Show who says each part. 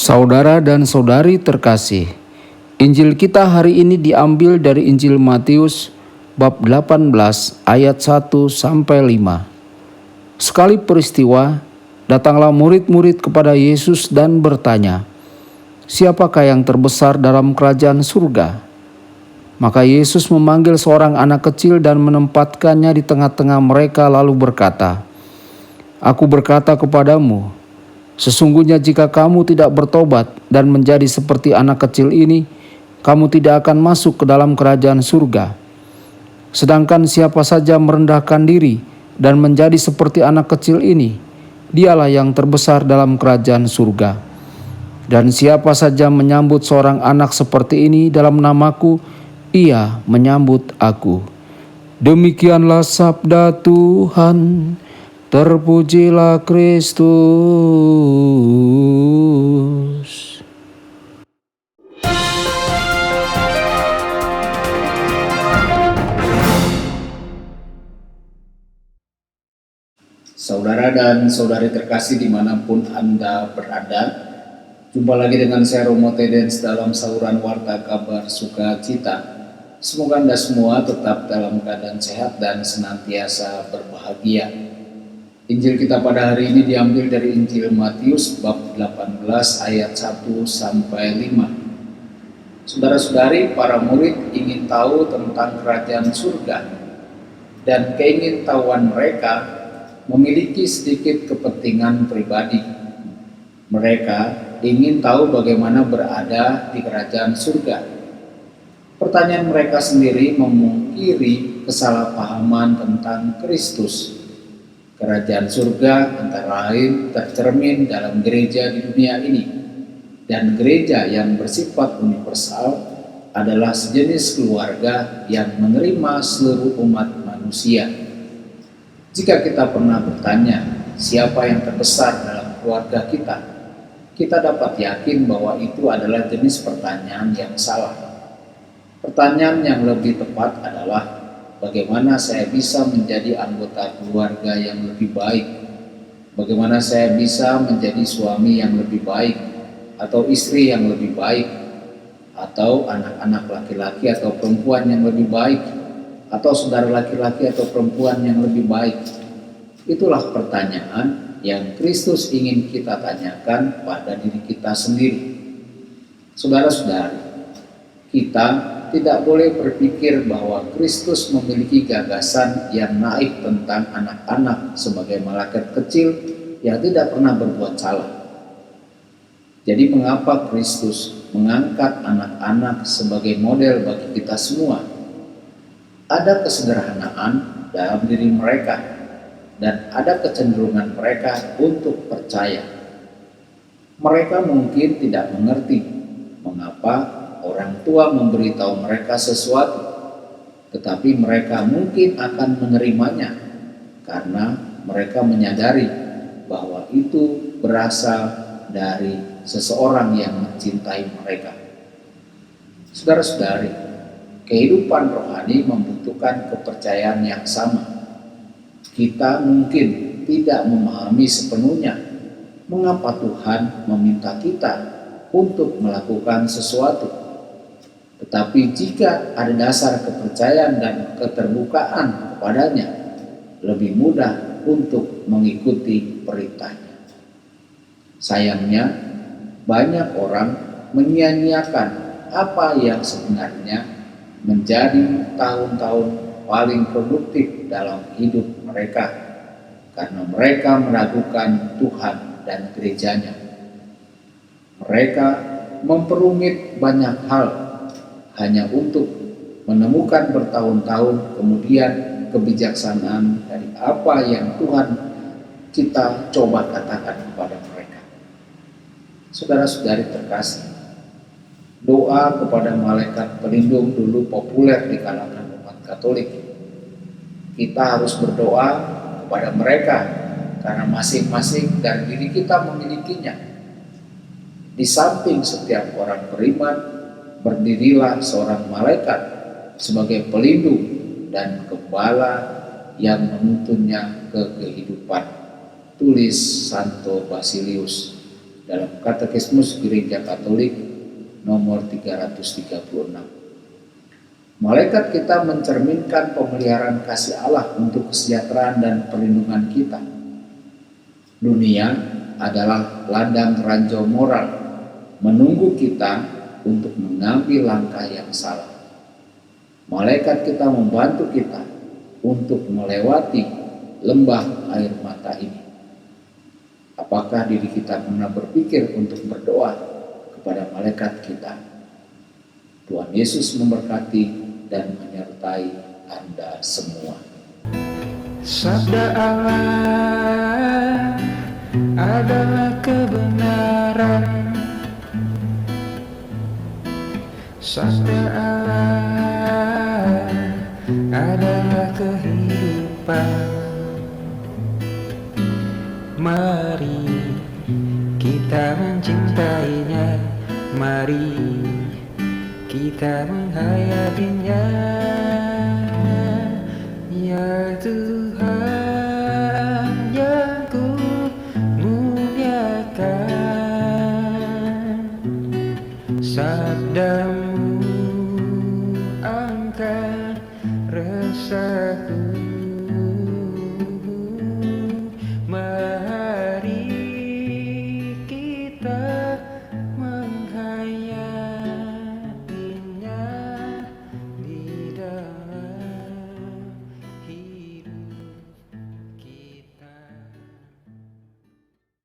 Speaker 1: Saudara dan saudari terkasih, Injil kita hari ini diambil dari Injil Matius bab 18 ayat 1 sampai 5. Sekali peristiwa, datanglah murid-murid kepada Yesus dan bertanya, "Siapakah yang terbesar dalam kerajaan surga?" Maka Yesus memanggil seorang anak kecil dan menempatkannya di tengah-tengah mereka lalu berkata, "Aku berkata kepadamu, sesungguhnya jika kamu tidak bertobat dan menjadi seperti anak kecil ini, kamu tidak akan masuk ke dalam kerajaan surga. Sedangkan siapa saja merendahkan diri dan menjadi seperti anak kecil ini, dialah yang terbesar dalam kerajaan surga. Dan siapa saja menyambut seorang anak seperti ini dalam namaku, ia menyambut aku." Demikianlah sabda Tuhan. Terpujilah Kristus.
Speaker 2: Saudara dan saudari terkasih dimanapun Anda berada, jumpa lagi dengan saya Romo Tedens dalam saluran Warta Kabar Sukacita. Semoga Anda semua tetap dalam keadaan sehat dan senantiasa berbahagia. Injil kita pada hari ini diambil dari Injil Matius bab 18 ayat 1 sampai 5. Saudara-saudari, para murid ingin tahu tentang kerajaan surga, dan keingintahuan mereka memiliki sedikit kepentingan pribadi. Mereka ingin tahu bagaimana berada di kerajaan surga. Pertanyaan mereka sendiri memungkiri kesalahpahaman tentang Kristus. Kerajaan surga antara lain tercermin dalam gereja di dunia ini, dan gereja yang bersifat universal adalah sejenis keluarga yang menerima seluruh umat manusia. Jika kita pernah bertanya siapa yang terbesar dalam keluarga kita dapat yakin bahwa itu adalah jenis pertanyaan yang salah. Pertanyaan yang lebih tepat adalah, bagaimana saya bisa menjadi anggota keluarga yang lebih baik? Bagaimana saya bisa menjadi suami yang lebih baik, atau istri yang lebih baik, atau anak-anak laki-laki atau perempuan yang lebih baik, atau saudara laki-laki atau perempuan yang lebih baik? Itulah pertanyaan yang Kristus ingin kita tanyakan pada diri kita sendiri. Saudara-saudari, kita tidak boleh berpikir bahwa Kristus memiliki gagasan yang naif tentang anak-anak sebagai malaikat kecil yang tidak pernah berbuat salah. Jadi mengapa Kristus mengangkat anak-anak sebagai model bagi kita semua? Ada kesederhanaan dalam diri mereka, dan ada kecenderungan mereka untuk percaya. Mereka mungkin tidak mengerti mengapa orang tua memberitahu mereka sesuatu, tetapi mereka mungkin akan menerimanya karena mereka menyadari bahwa itu berasal dari seseorang yang mencintai mereka. Saudara-saudari, kehidupan rohani membutuhkan kepercayaan yang sama. Kita mungkin tidak memahami sepenuhnya mengapa Tuhan meminta kita untuk melakukan sesuatu. Tetapi jika ada dasar kepercayaan dan keterbukaan kepadanya, lebih mudah untuk mengikuti perintahnya. Sayangnya, banyak orang menyia-nyiakan apa yang sebenarnya menjadi tahun-tahun paling produktif dalam hidup mereka, karena mereka meragukan Tuhan dan gerejanya. Mereka memperumit banyak hal hanya untuk menemukan bertahun-tahun kemudian kebijaksanaan dari apa yang Tuhan kita coba katakan kepada mereka. Saudara-saudari terkasih, doa kepada malaikat pelindung dulu populer di kalangan umat Katolik. Kita harus berdoa kepada mereka karena masing-masing dari diri kita memilikinya. Di samping setiap orang beriman, berdirilah seorang malaikat sebagai pelindung dan gembala yang menuntunnya ke kehidupan. Tulis Santo Basilius. dalam Katekismus Gereja Katolik nomor 336. Malaikat kita mencerminkan pemeliharaan kasih Allah untuk kesejahteraan dan perlindungan kita. Dunia adalah ladang ranjau moral, menunggu kita untuk mengambil langkah yang salah. Malaikat kita membantu kita untuk melewati lembah air mata ini. Apakah diri kita pernah berpikir untuk berdoa kepada malaikat kita? Tuhan Yesus memberkati dan menyertai Anda semua.
Speaker 3: Sabda Allah adalah kebenaran. Sabda Allah adalah kehidupan. Mari kita mencintainya, mari kita menghayatinya. Ya Tuhan yang ku muliakan, sabdamu angkat resahku.